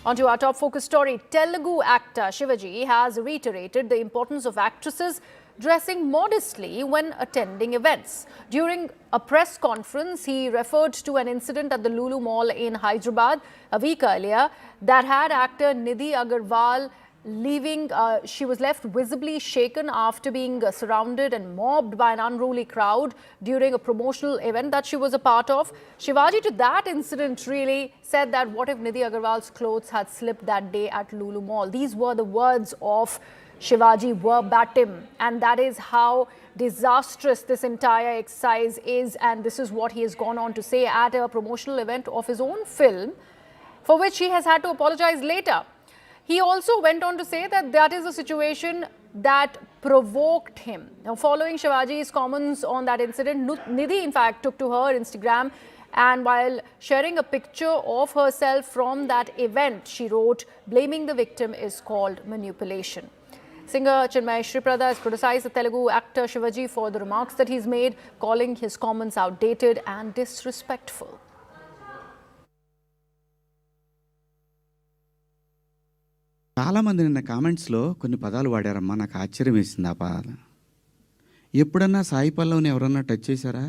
Onto our top focus story. Telugu actor Shivaji has reiterated the importance of actresses dressing modestly when attending events. During a press conference, he referred to an incident at the Lulu Mall in Hyderabad a week earlier that had actor Nidhi Agarwal leaving. She was left visibly shaken after being surrounded and mobbed by an unruly crowd during a promotional event that she was a part of. Shivaji, to that incident, really said that what if Nidhi Agarwal's clothes had slipped that day at Lulu Mall? These were the words of Shivaji verbatim, and that is how disastrous this entire exercise is. And this is what he has gone on to say at a promotional event of his own film, for which he has had to apologize later. He also went on to say that that is a situation that provoked him. Now, following Shivaji's comments on that incident, Nidhi, in fact, took to her Instagram, and while sharing a picture of herself from that event, she wrote, "Blaming the victim is called manipulation." Singer Chinmay Shripada has criticized the Telugu actor Shivaji for the remarks that he's made, calling his comments outdated and disrespectful. చాలామంది నిన్న కామెంట్స్లో కొన్ని పదాలు వాడారమ్మా. నాకు ఆశ్చర్యం వేసింది ఆ పదాలు. ఎప్పుడన్నా సాయి పల్లవిని ఎవరన్నా టచ్ చేశారా?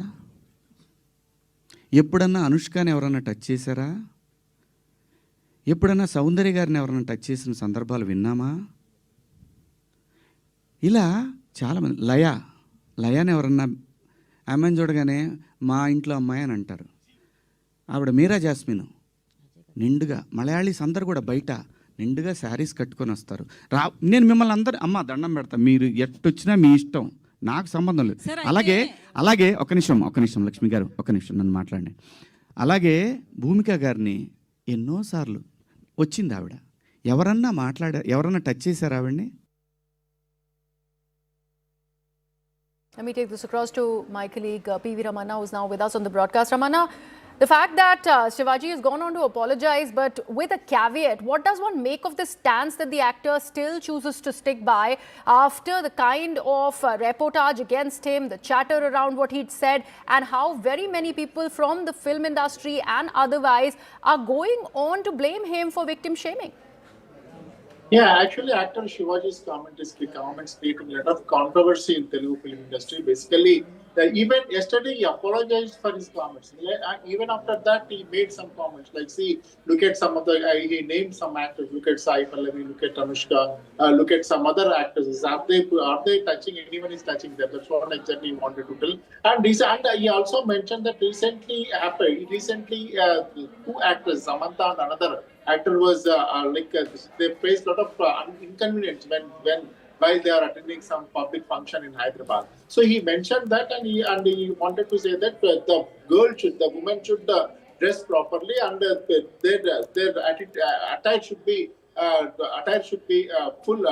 ఎప్పుడన్నా అనుష్కని ఎవరన్నా టచ్ చేశారా? ఎప్పుడన్నా సౌందర్య గారిని ఎవరన్నా టచ్ చేసిన సందర్భాలు విన్నామా? ఇలా చాలామంది లయాని ఎవరన్నా ఆమెను చూడగానే మా ఇంట్లో అమ్మాయి అని అంటారు. ఆవిడ మీరా జాస్మిన్ నిండుగా మలయాళీస్ అందరు కూడా బయట నిండుగా శారీస్ కట్టుకొని వస్తారు. నేను మిమ్మల్ని అందరు అమ్మ దండం పెడతా, మీరు ఎట్టొచ్చినా మీ ఇష్టం, నాకు సంబంధం లేదు. అలాగే ఒక నిమిషం లక్ష్మి గారు, ఒక నిమిషం నన్ను మాట్లాడండి. అలాగే భూమిక గారిని ఎన్నోసార్లు వచ్చింది ఆవిడ. ఎవరన్నా టచ్ చేశారు ఆవిడ్ని? Let me take this across to my colleague P.V. Ramana, who is now with us on the broadcast. Ramana, the fact that Shivaji has gone on to apologize, but with a caveat, what does one make of the stance that the actor still chooses to stick by after the kind of reportage against him, the chatter around what he'd said, and how very many people from the film industry and otherwise are going on to blame him for victim shaming? Yeah, actually, actor Shivaji's comments created a lot of controversy in Telugu film industry. Basically, even yesterday he apologized for his comments. Even after that, he made some comments like, "See, look at some of the." He named some actors. Look at Sai Pallavi. Look at Anushka. Look at some other actors. Are they touching? Anyone is touching them? That's what exactly he wanted to tell. And he also mentioned that recently, two actors, Samantha and another actor, was they faced a lot of inconvenience while they are attending some public function in Hyderabad. So he mentioned that, and he wanted to say that the woman should dress properly, and their attire should be full.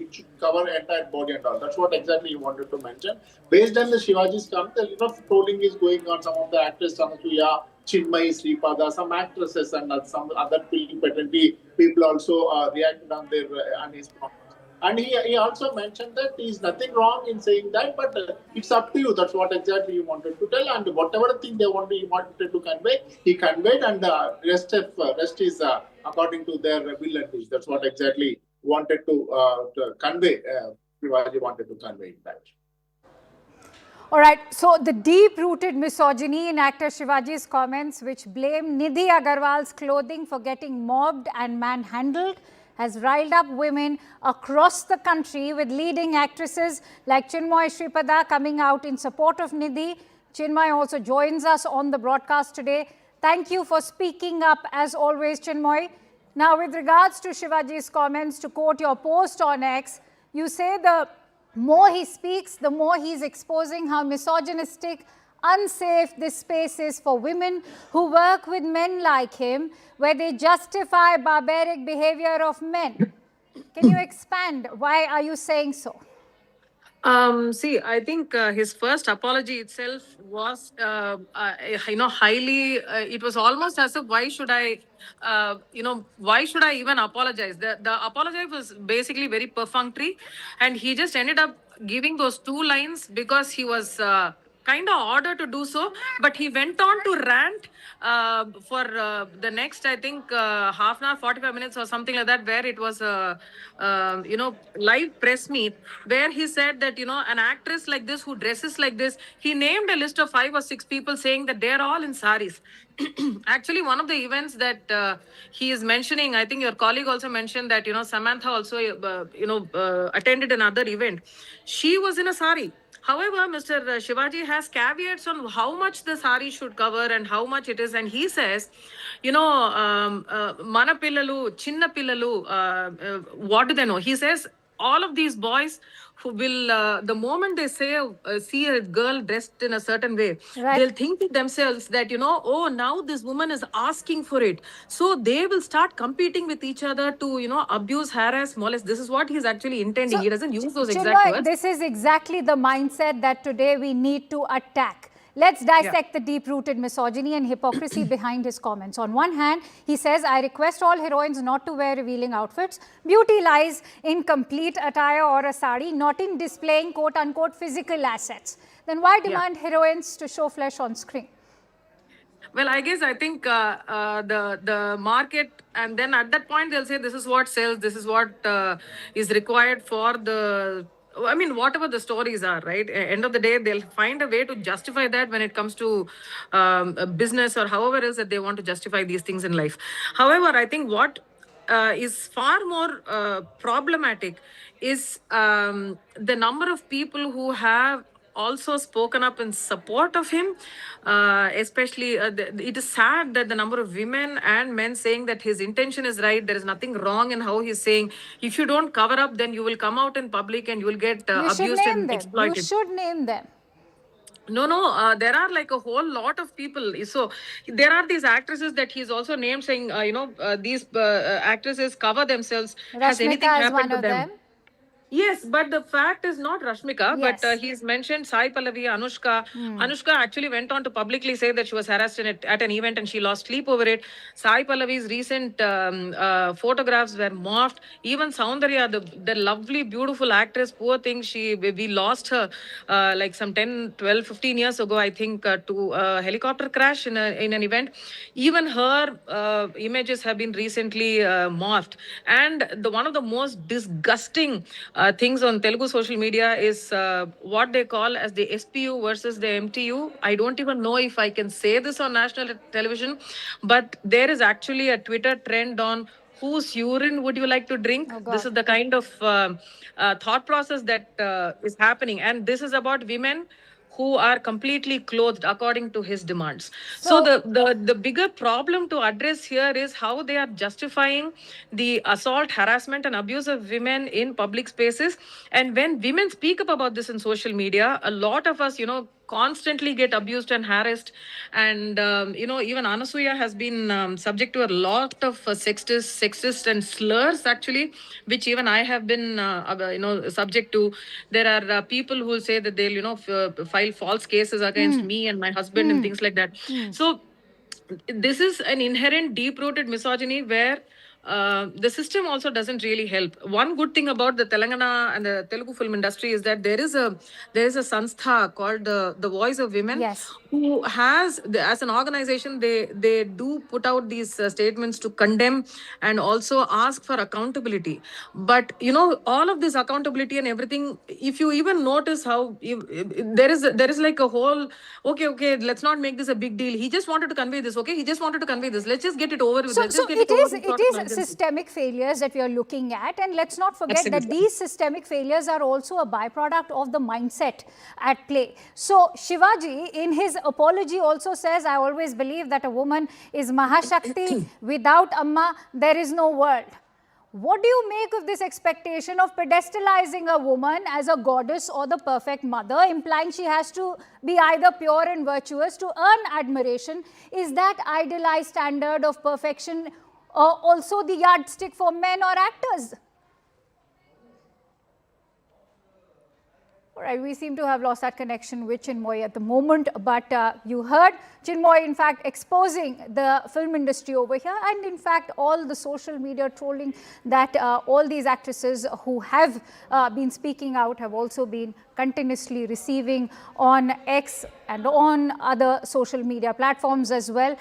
It should cover entire body and all. That's what exactly he wanted to mention. Based on the Shivaji's comment, a lot of trolling is going on. Some of the actors, Sanasuya, Chinmay Shripada, some actresses, and some other people also reacted on his comments. And he also mentioned that there is nothing wrong in saying that, but it's up to you. That's what exactly he wanted to tell. And whatever thing he wanted to convey, he conveyed, and the rest is according to their will and wish. That's what exactly wanted to convey. Shivaji wanted to convey that. All right, so the deep-rooted misogyny in actor Shivaji's comments, which blame Nidhi Agarwal's clothing for getting mobbed and manhandled, has riled up women across the country, with leading actresses like Chinmay Shripada coming out in support of Nidhi. Chinmay also joins us on the broadcast today. Thank you for speaking up as always, Chinmay. Now, with regards to Shivaji's comments, to quote your post on X, you say the more he speaks, the more he's exposing how misogynistic, unsafe this space is for women who work with men like him, where they justify barbaric behavior of men. Can you expand? Why are you saying so? See, I think his first apology itself was, highly. It was almost as if, why should I even apologize? The apology was basically very perfunctory, and he just ended up giving those two lines because he was kind of order to do so, but he went on to rant for the next, I think, half an hour, 45 minutes or something like that, where it was a, live press meet, where he said that, an actress like this who dresses like this, he named a list of 5 or 6 people saying that they're all in saris. Actually, one of the events that he is mentioning, I think your colleague also mentioned that, Samantha also, attended another event. She was in a sari. However, Mr. Shivaji has caveats on how much the sari should cover and how much it is. And he says, mana pillalu, chinna pillalu, what do they know? He says, all of these boys who will, the moment they see a girl dressed in a certain way, Right. they'll think to themselves that, oh, now this woman is asking for it. So they will start competing with each other to, abuse, harass, molest. This is what he's actually intending. So, He doesn't use those exact Chinmay, words. this is exactly the mindset that today we need to attack. Let's dissect the deep-rooted misogyny and hypocrisy behind his comments. On one hand, he says, I request all heroines not to wear revealing outfits. Beauty lies in complete attire or a sari, not in displaying quote-unquote physical assets. Then why demand heroines to show flesh on screen? Well, I think the market, and then at that point they'll say this is what sells, this is what is required for the. I mean, whatever the stories are, right? End of the day, they'll find a way to justify that when it comes to a business or however it is that they want to justify these things in life. However, I think what is far more problematic is the number of people who have also spoken up in support of him, especially it is sad that the number of women and men saying that his intention is right, there is nothing wrong in how he's saying, if you don't cover up, then you will come out in public and you will get You should abused name and them. exploited. You should name them. No, there are like a whole lot of people. So there are these actresses that he's also named, saying, these actresses cover themselves. Has anything Rashmika is happened one to of them? them. Yes, but the fact is not Rashmika, Yes. but he's mentioned Sai Pallavi, Anushka. Anushka actually went on to publicly say that she was harassed at an event and she lost sleep over it. Sai Pallavi's recent photographs were morphed. Even Soundarya, the lovely, beautiful actress, poor thing, we lost her like some 10, 12, 15 years ago, I think, to a helicopter crash in an event. Even her images have been recently morphed. And one of the most disgusting things on Telugu social media is what they call as the SPU versus the MTU. I don't even know if I can say this on national television, but there is actually a Twitter trend on whose urine would you like to drink? Oh, God. This is the kind of thought process that is happening. And this is about women who are completely clothed according to his demands. So the bigger problem to address here is how they are justifying the assault, harassment, and abuse of women in public spaces. And when women speak up about this in social media, a lot of us, constantly get abused and harassed. And, even Anasuya has been subject to a lot of sexist and slurs, actually, which even I have been, subject to. There are people who will say that they'll, file false cases against me and my husband and things like that. So this is an inherent deep-rooted misogyny where the system also doesn't really help. One good thing about the Telangana and the Telugu film industry is that there is a sanstha called the Voice of Women, Yes. who has, as an organization, they do put out these statements to condemn and also ask for accountability. But all of this accountability and everything, if you even notice how there is like a whole, okay, let's not make this a big deal. He just wanted to convey this. Okay, he just wanted to convey this. Let's just get it over with. So, Let's just get it over is with sort of nonsense. systemic failures that we are looking at, and let's not forget that Absolutely. these systemic failures are also a byproduct of the mindset at play. So Shivaji, in his apology, also says, I always believe that a woman is Mahashakti. Without Amma, there is no world. What do you make of this expectation of pedestalizing a woman as a goddess or the perfect mother, implying she has to be either pure and virtuous to earn admiration? Is that idealized standard of perfection also the yardstick for men or actors? All right, we seem to have lost that connection with Chinmoy at the moment, but you heard Chinmoy, in fact, exposing the film industry over here, and in fact, all the social media trolling that all these actresses who have been speaking out have also been continuously receiving on X and on other social media platforms as well.